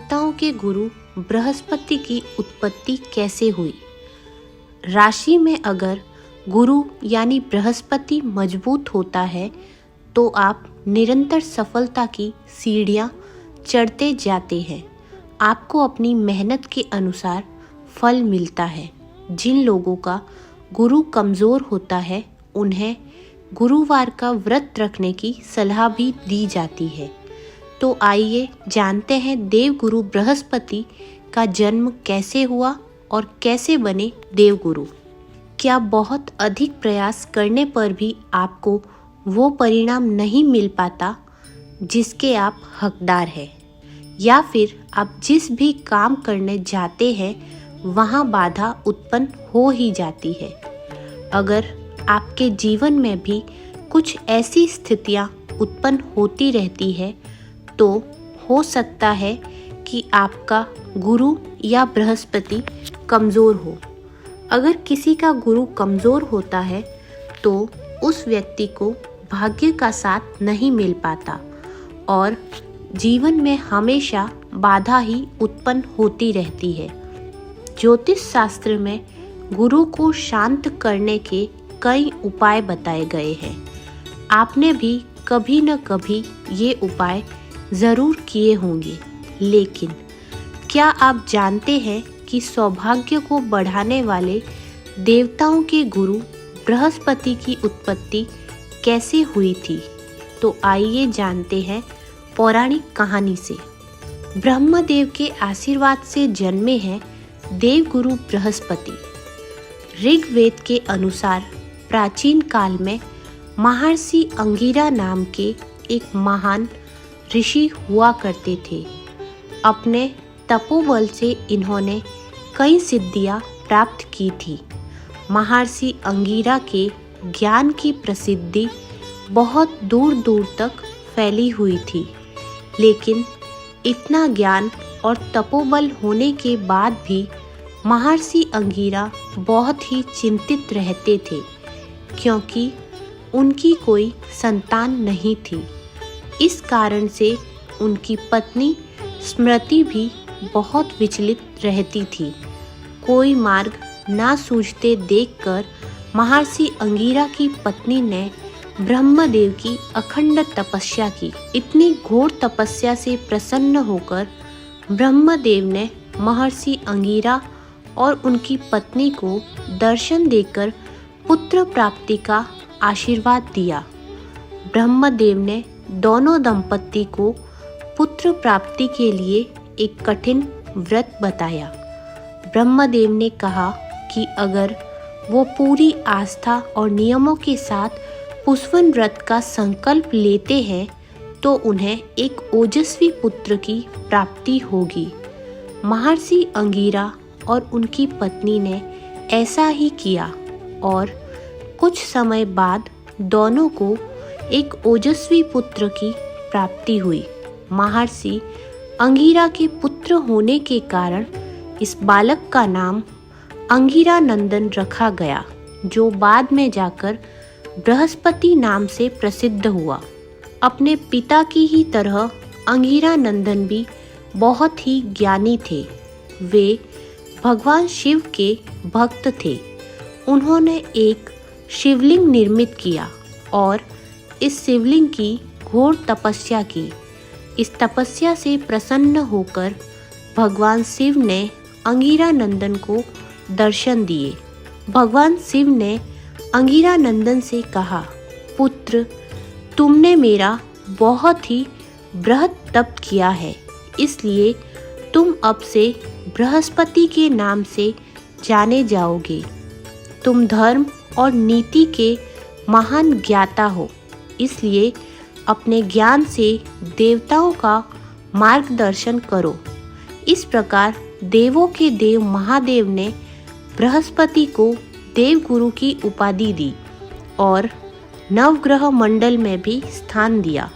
देवताओं के गुरु बृहस्पति की उत्पत्ति कैसे हुई। राशि में अगर गुरु यानी बृहस्पति मजबूत होता है तो आप निरंतर सफलता की सीढ़ियां चढ़ते जाते हैं। आपको अपनी मेहनत के अनुसार फल मिलता है। जिन लोगों का गुरु कमज़ोर होता है उन्हें गुरुवार का व्रत रखने की सलाह भी दी जाती है। तो आइए जानते हैं देवगुरु बृहस्पति का जन्म कैसे हुआ और कैसे बने देवगुरु। क्या बहुत अधिक प्रयास करने पर भी आपको वो परिणाम नहीं मिल पाता जिसके आप हकदार हैं, या फिर आप जिस भी काम करने जाते हैं वहाँ बाधा उत्पन्न हो ही जाती है। अगर आपके जीवन में भी कुछ ऐसी स्थितियाँ उत्पन्न होती रहती है तो हो सकता है कि आपका गुरु या बृहस्पति कमज़ोर हो। अगर किसी का गुरु कमज़ोर होता है तो उस व्यक्ति को भाग्य का साथ नहीं मिल पाता और जीवन में हमेशा बाधा ही उत्पन्न होती रहती है। ज्योतिष शास्त्र में गुरु को शांत करने के कई उपाय बताए गए हैं। आपने भी कभी न कभी ये उपाय ज़रूर किए होंगे, लेकिन क्या आप जानते हैं कि सौभाग्य को बढ़ाने वाले देवताओं के गुरु बृहस्पति की उत्पत्ति कैसे हुई थी? तो आइए जानते हैं पौराणिक कहानी से। ब्रह्मदेव के आशीर्वाद से जन्मे हैं देवगुरु बृहस्पति। ऋग्वेद के अनुसार प्राचीन काल में महर्षि अंगिरा नाम के एक महान ऋषि हुआ करते थे। अपने तपोबल से इन्होंने कई सिद्धियां प्राप्त की थी। महर्षि अंगिरा के ज्ञान की प्रसिद्धि बहुत दूर दूर तक फैली हुई थी, लेकिन इतना ज्ञान और तपोबल होने के बाद भी महर्षि अंगिरा बहुत ही चिंतित रहते थे, क्योंकि उनकी कोई संतान नहीं थी। इस कारण से उनकी पत्नी स्मृति भी बहुत विचलित रहती थी। कोई मार्ग ना सूझते देखकर महर्षि अंगिरा की पत्नी ने ब्रह्मदेव की अखंड तपस्या की। इतनी घोर तपस्या से प्रसन्न होकर ब्रह्मदेव ने महर्षि अंगिरा और उनकी पत्नी को दर्शन देकर पुत्र प्राप्ति का आशीर्वाद दिया। ब्रह्मदेव ने दोनों दंपत्ति को पुत्र प्राप्ति के लिए एक कठिन व्रत बताया। ब्रह्मदेव ने कहा कि अगर वो पूरी आस्था और नियमों के साथ पुष्पन व्रत का संकल्प लेते हैं तो उन्हें एक ओजस्वी पुत्र की प्राप्ति होगी। महर्षि अंगिरा और उनकी पत्नी ने ऐसा ही किया और कुछ समय बाद दोनों को एक ओजस्वी पुत्र की प्राप्ति हुई। महर्षि अंगिरा के पुत्र होने के कारण इस बालक का नाम अंगिरा नंदन रखा गया, जो बाद में जाकर बृहस्पति नाम से प्रसिद्ध हुआ। अपने पिता की ही तरह अंगिरा नंदन भी बहुत ही ज्ञानी थे। वे भगवान शिव के भक्त थे। उन्होंने एक शिवलिंग निर्मित किया और इस शिवलिंग की घोर तपस्या की। इस तपस्या से प्रसन्न होकर भगवान शिव ने अंगिरा नंदन को दर्शन दिए। भगवान शिव ने अंगिरा नंदन से कहा, पुत्र, तुमने मेरा बहुत ही बृहत तप किया है, इसलिए तुम अब से बृहस्पति के नाम से जाने जाओगे। तुम धर्म और नीति के महान ज्ञाता हो, इसलिए अपने ज्ञान से देवताओं का मार्गदर्शन करो। इस प्रकार देवों के देव महादेव ने बृहस्पति को देवगुरु की उपाधि दी और नवग्रह मंडल में भी स्थान दिया।